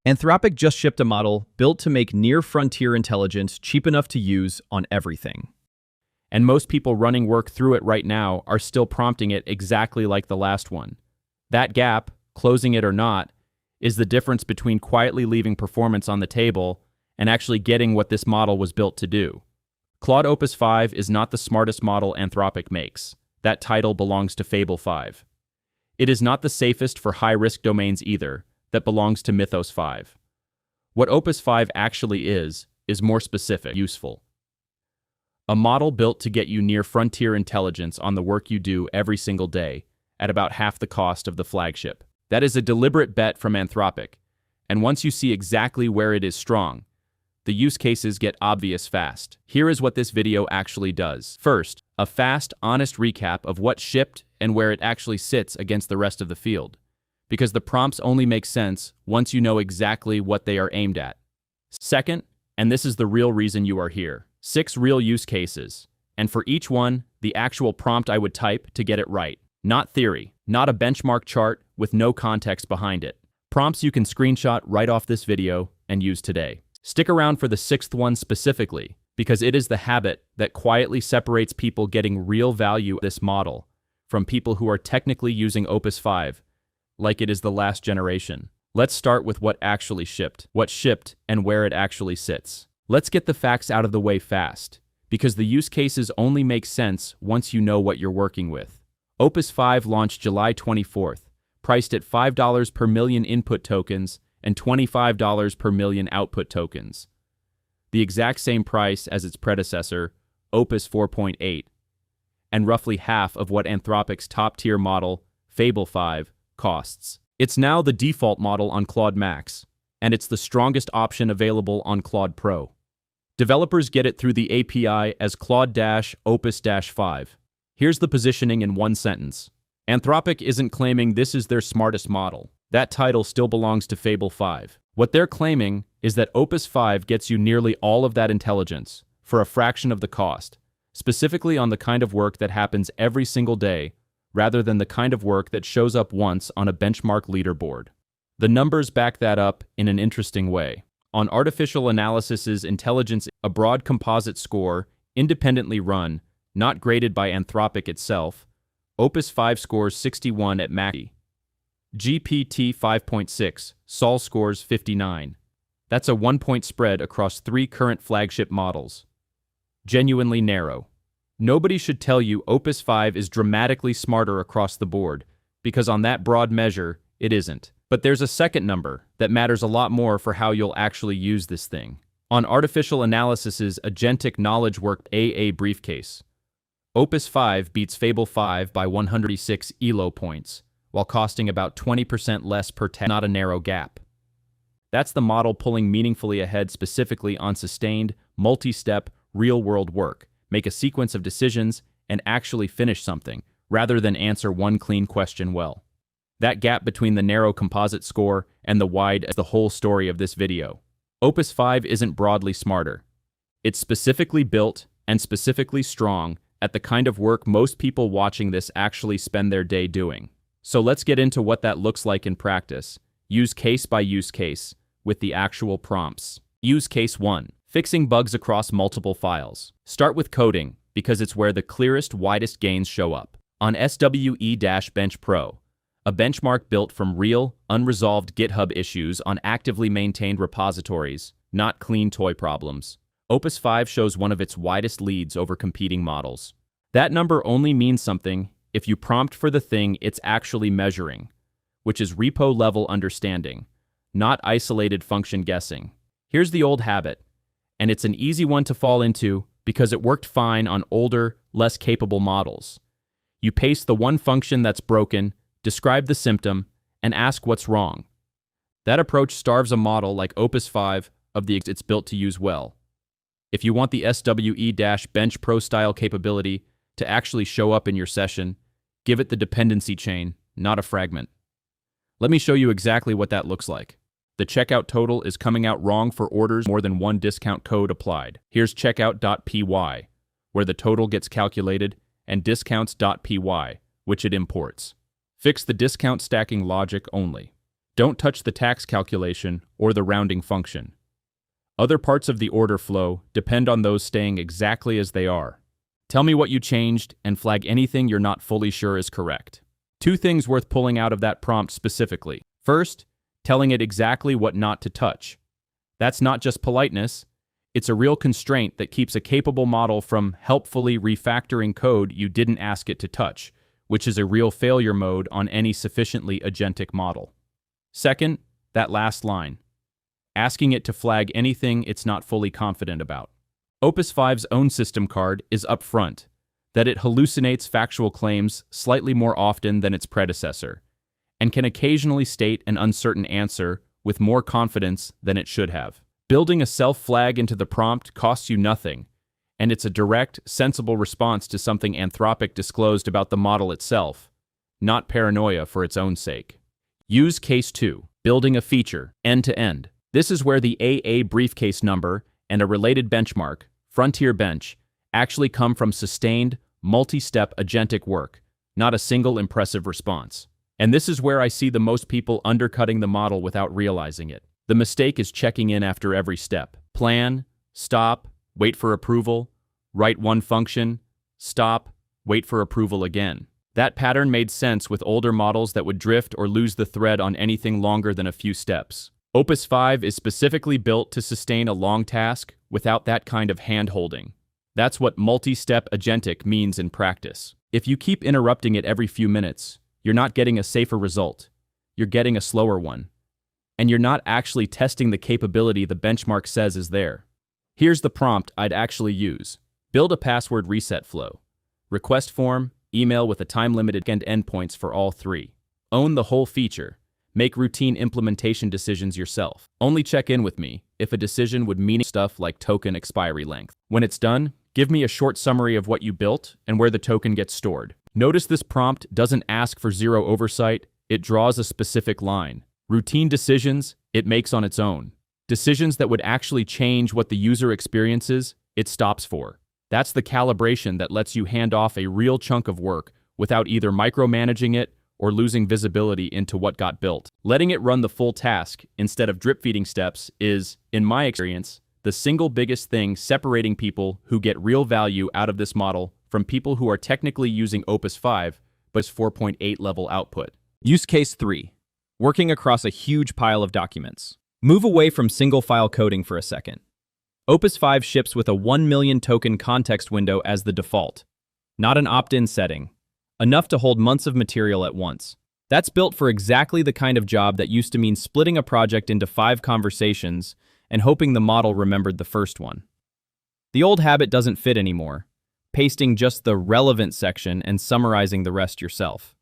Anthropic just shipped a model built to make near-frontier intelligence cheap enough to use on everything. And most people running work through it right now are still prompting it exactly like the last one. That gap, closing it or not, is the difference between quietly leaving performance on the table and actually getting what this model was built to do. Claude Opus 5 is not the smartest model Anthropic makes. That title belongs to Fable 5. It is not the safest for high-risk domains either. That belongs to Mythos 5. What Opus 5 actually is more specific, useful. A model built to get you near frontier intelligence on the work you do every single day at about half the cost of the flagship. That is a deliberate bet from Anthropic, and once you see exactly where it is strong, the use cases get obvious fast. Here is what this video actually does. First, a fast, honest recap of what shipped and where it actually sits against the rest of the field, because the prompts only make sense once you know exactly what they are aimed at. Second, and this is the real reason you are here, 6 real use cases, and for each one, the actual prompt I would type to get it right. Not theory, not a benchmark chart with no context behind it. Prompts you can screenshot right off this video and use today. Stick around for the 6th one specifically, because it is the habit that quietly separates people getting real value this model from people who are technically using Opus 5 like it is the last generation. Let's start with what actually shipped, and where it actually sits. Let's get the facts out of the way fast, because the use cases only make sense once you know what you're working with. Opus 5 launched July 24th, priced at $5 per million input tokens and $25 per million output tokens. The exact same price as its predecessor, Opus 4.8, and roughly half of what Anthropic's top-tier model, Fable 5, costs. It's now the default model on Claude Max, and it's the strongest option available on Claude Pro. Developers get it through the API as Claude-Opus-5. Here's the positioning in one sentence. Anthropic isn't claiming this is their smartest model. That title still belongs to Fable 5. What they're claiming is that Opus 5 gets you nearly all of that intelligence for a fraction of the cost, specifically on the kind of work that happens every single day, rather than the kind of work that shows up once on a benchmark leaderboard. The numbers back that up in an interesting way. On Artificial Analysis's Intelligence, a broad composite score, independently run, not graded by Anthropic itself, Opus 5 scores 61 at MACD. GPT 5.6, Sol scores 59. That's a 1-point spread across 3 current flagship models. Genuinely narrow. Nobody should tell you Opus 5 is dramatically smarter across the board, because on that broad measure, it isn't. But there's a second number that matters a lot more for how you'll actually use this thing. On Artificial Analysis's Agentic Knowledge Work AA briefcase, Opus 5 beats Fable 5 by 106 ELO points, while costing about 20% less per task, not a narrow gap. That's the model pulling meaningfully ahead specifically on sustained, multi-step, real-world work, make a sequence of decisions, and actually finish something, rather than answer one clean question well. That gap between the narrow composite score and the wide is the whole story of this video. Opus 5 isn't broadly smarter. It's specifically built and specifically strong at the kind of work most people watching this actually spend their day doing. So let's get into what that looks like in practice. Use case by use case, with the actual prompts. Use case 1. Fixing bugs across multiple files. Start with coding, because it's where the clearest, widest gains show up. On SWE-Bench Pro, a benchmark built from real, unresolved GitHub issues on actively maintained repositories, not clean toy problems. Opus 5 shows one of its widest leads over competing models. That number only means something if you prompt for the thing it's actually measuring, which is repo-level understanding, not isolated function guessing. Here's the old habit, and it's an easy one to fall into because it worked fine on older, less capable models. You paste the one function that's broken, describe the symptom, and ask what's wrong. That approach starves a model like Opus 5 of the it's built to use well. If you want the SWE-Bench Pro style capability to actually show up in your session, give it the dependency chain, not a fragment. Let me show you exactly what that looks like. The checkout total is coming out wrong for orders more than one discount code applied. Here's checkout.py, where the total gets calculated, and discounts.py, which it imports. Fix the discount stacking logic only. Don't touch the tax calculation or the rounding function. Other parts of the order flow depend on those staying exactly as they are. Tell me what you changed and flag anything you're not fully sure is correct. 2 things worth pulling out of that prompt specifically. First, telling it exactly what not to touch. That's not just politeness, it's a real constraint that keeps a capable model from helpfully refactoring code you didn't ask it to touch, which is a real failure mode on any sufficiently agentic model. Second, that last line, asking it to flag anything it's not fully confident about. Opus 5's own system card is upfront, that it hallucinates factual claims slightly more often than its predecessor, and can occasionally state an uncertain answer with more confidence than it should have. Building a self-flag into the prompt costs you nothing, and it's a direct, sensible response to something Anthropic disclosed about the model itself, not paranoia for its own sake. Use case 2, building a feature, end-to-end. This is where the AA briefcase number and a related benchmark, Frontier Bench, actually come from sustained, multi-step agentic work, not a single impressive response. And this is where I see the most people undercutting the model without realizing it. The mistake is checking in after every step. Plan, stop, wait for approval, write one function, stop, wait for approval again. That pattern made sense with older models that would drift or lose the thread on anything longer than a few steps. Opus 5 is specifically built to sustain a long task without that kind of hand-holding. That's what multi-step agentic means in practice. If you keep interrupting it every few minutes, you're not getting a safer result. You're getting a slower one. And you're not actually testing the capability the benchmark says is there. Here's the prompt I'd actually use. Build a password reset flow. Request form, email with a time-limited and endpoints for all 3. Own the whole feature. Make routine implementation decisions yourself. Only check in with me if a decision would mean stuff like token expiry length. When it's done, give me a short summary of what you built and where the token gets stored. Notice this prompt doesn't ask for zero oversight, it draws a specific line. Routine decisions, it makes on its own. Decisions that would actually change what the user experiences, it stops for. That's the calibration that lets you hand off a real chunk of work without either micromanaging it or losing visibility into what got built. Letting it run the full task instead of drip-feeding steps is, in my experience, the single biggest thing separating people who get real value out of this model from people who are technically using Opus 5 but its 4.8 level output. Use case 3. Working across a huge pile of documents. Move away from single-file coding for a second. Opus 5 ships with a 1 million token context window as the default, not an opt-in setting, enough to hold months of material at once. That's built for exactly the kind of job that used to mean splitting a project into 5 conversations and hoping the model remembered the first one. The old habit doesn't fit anymore, pasting just the relevant section and summarizing the rest yourself.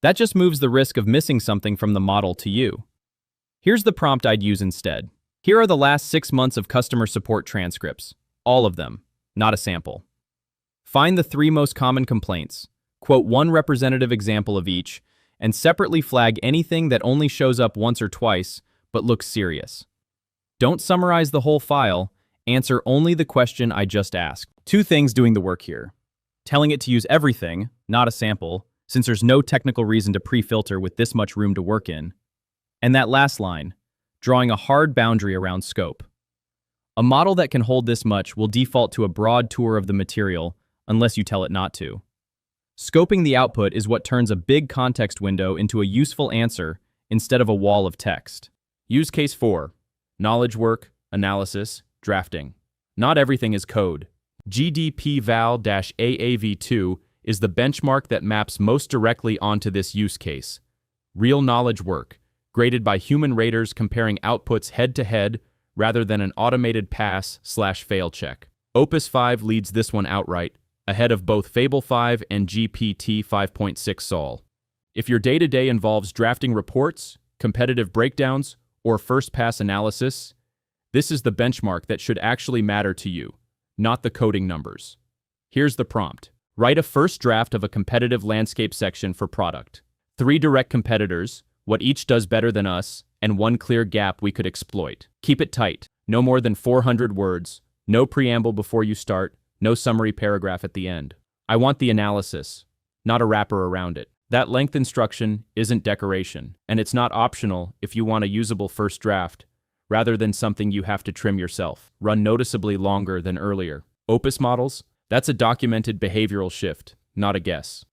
That just moves the risk of missing something from the model to you. Here's the prompt I'd use instead. Here are the last 6 months of customer support transcripts. All of them, not a sample. Find the 3 most common complaints, quote one representative example of each, and separately flag anything that only shows up once or twice but looks serious. Don't summarize the whole file, answer only the question I just asked. 2 things doing the work here. Telling it to use everything, not a sample, since there's no technical reason to pre-filter with this much room to work in. And that last line, drawing a hard boundary around scope. A model that can hold this much will default to a broad tour of the material unless you tell it not to. Scoping the output is what turns a big context window into a useful answer instead of a wall of text. Use case 4. Knowledge work, analysis, drafting. Not everything is code. GDP-val-AAV2 is the benchmark that maps most directly onto this use case. Real knowledge work, graded by human raters comparing outputs head-to-head rather than an automated pass/fail check. Opus 5 leads this one outright, ahead of both Fable 5 and GPT 5.6 Sol. If your day-to-day involves drafting reports, competitive breakdowns, or first-pass analysis, this is the benchmark that should actually matter to you, not the coding numbers. Here's the prompt. Write a first draft of a competitive landscape section for product. 3 direct competitors, what each does better than us, and 1 clear gap we could exploit. Keep it tight, no more than 400 words, no preamble before you start, no summary paragraph at the end. I want the analysis, not a wrapper around it. That length instruction isn't decoration, and it's not optional if you want a usable first draft, rather than something you have to trim yourself. Run noticeably longer than earlier. Opus models? That's a documented behavioral shift, not a guess.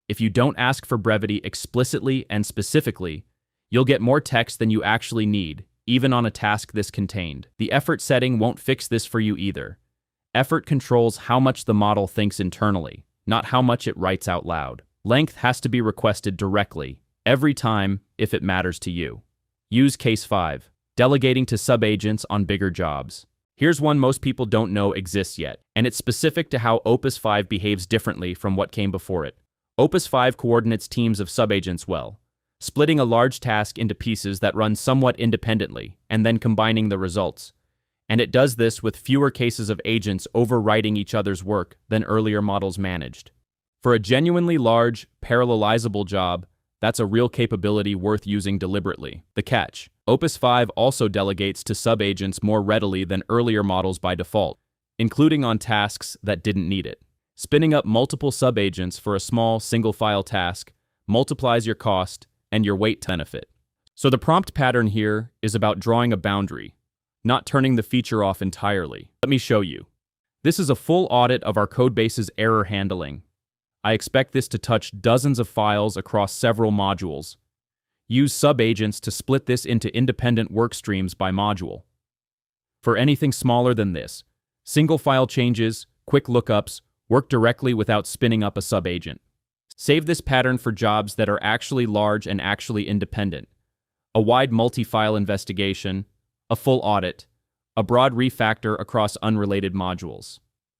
If you don't ask for brevity explicitly and specifically, you'll get more text than you actually need, even on a task this contained. The effort setting won't fix this for you either. Effort controls how much the model thinks internally, not how much it writes out loud. Length has to be requested directly, every time, if it matters to you. Use Case 5. Delegating to subagents on bigger jobs. Here's one most people don't know exists yet, and it's specific to how Opus 5 behaves differently from what came before it. Opus 5 coordinates teams of subagents well, splitting a large task into pieces that run somewhat independently, and then combining the results. And it does this with fewer cases of agents overwriting each other's work than earlier models managed. For a genuinely large, parallelizable job, that's a real capability worth using deliberately. The catch: Opus 5 also delegates to subagents more readily than earlier models by default, including on tasks that didn't need it. Spinning up multiple subagents for a small, single-file task multiplies your cost and your weight benefit. So the prompt pattern here is about drawing a boundary, not turning the feature off entirely. Let me show you. This is a full audit of our codebase's error handling. I expect this to touch dozens of files across several modules. Use subagents to split this into independent work streams by module. For anything smaller than this, single file changes, quick lookups, work directly without spinning up a subagent. Save this pattern for jobs that are actually large and actually independent. A wide multi-file investigation, a full audit, a broad refactor across unrelated modules.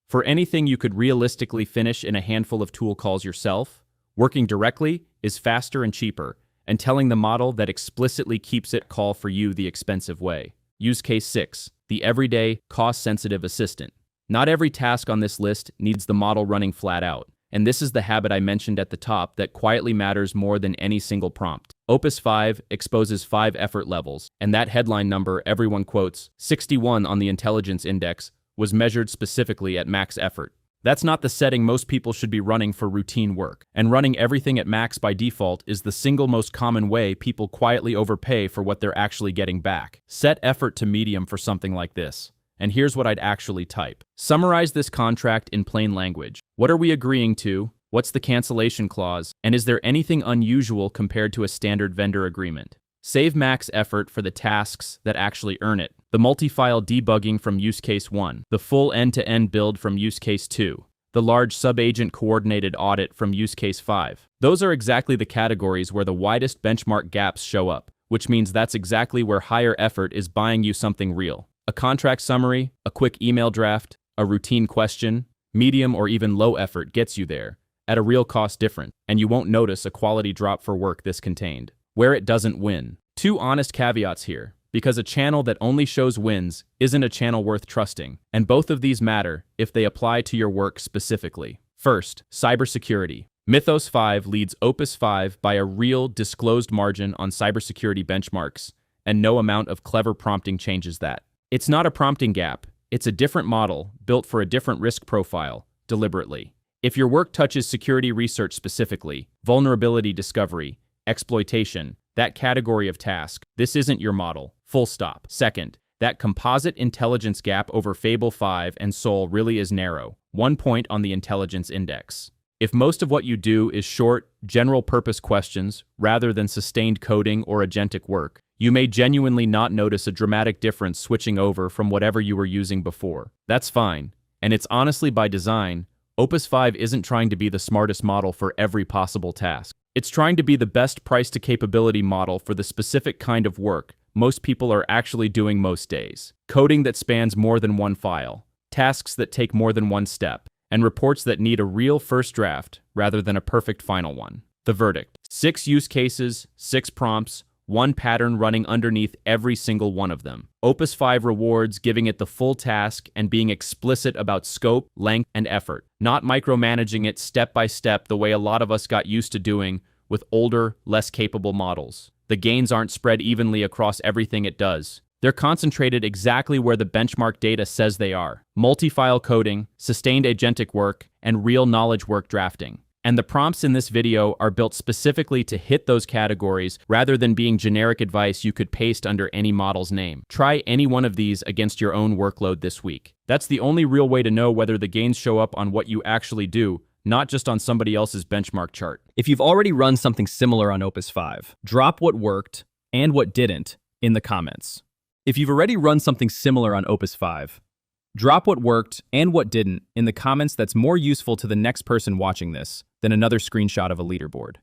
For anything you could realistically finish in a handful of tool calls yourself, working directly is faster and cheaper, and telling the model that explicitly keeps it call for you the expensive way. Use Case 6, the everyday, cost-sensitive assistant. Not every task on this list needs the model running flat out, and this is the habit I mentioned at the top that quietly matters more than any single prompt. Opus 5 exposes 5 effort levels, and that headline number everyone quotes, 61 on the intelligence index, was measured specifically at max effort. That's not the setting most people should be running for routine work, and running everything at max by default is the single most common way people quietly overpay for what they're actually getting back. Set effort to medium for something like this. And here's what I'd actually type. Summarize this contract in plain language. What are we agreeing to? What's the cancellation clause? And is there anything unusual compared to a standard vendor agreement? Save max effort for the tasks that actually earn it. The multi-file debugging from use case 1, the full end-to-end build from use case 2, the large sub-agent coordinated audit from use case 5. Those are exactly the categories where the widest benchmark gaps show up, which means that's exactly where higher effort is buying you something real. A contract summary, a quick email draft, a routine question, medium or even low effort gets you there, at a real cost difference, and you won't notice a quality drop for work this contained. Where it doesn't win. 2 honest caveats here, because a channel that only shows wins isn't a channel worth trusting, and both of these matter if they apply to your work specifically. First, cybersecurity. Mythos 5 leads Opus 5 by a real, disclosed margin on cybersecurity benchmarks, and no amount of clever prompting changes that. It's not a prompting gap, it's a different model, built for a different risk profile, deliberately. If your work touches security research specifically, vulnerability discovery, exploitation, that category of task, this isn't your model, full stop. Second, that composite intelligence gap over Fable 5 and Soul really is narrow, 1 point on the intelligence index. If most of what you do is short, general-purpose questions rather than sustained coding or agentic work, you may genuinely not notice a dramatic difference switching over from whatever you were using before. That's fine, and it's honestly by design. Opus 5 isn't trying to be the smartest model for every possible task. It's trying to be the best price-to-capability model for the specific kind of work most people are actually doing most days. Coding that spans more than one file, tasks that take more than one step, and reports that need a real first draft rather than a perfect final one. The verdict: 6 use cases, 6 prompts, 1 pattern running underneath every single one of them. Opus 5 rewards giving it the full task and being explicit about scope, length, and effort, not micromanaging it step by step the way a lot of us got used to doing with older, less capable models. The gains aren't spread evenly across everything it does. They're concentrated exactly where the benchmark data says they are: multi-file coding, sustained agentic work, and real knowledge work drafting. And the prompts in this video are built specifically to hit those categories rather than being generic advice you could paste under any model's name. Try any one of these against your own workload this week. That's the only real way to know whether the gains show up on what you actually do, not just on somebody else's benchmark chart. If you've already run something similar on Opus 5, drop what worked and what didn't in the comments. If you've already run something similar on Opus 5, drop what worked and what didn't in the comments. That's more useful to the next person watching this than another screenshot of a leaderboard.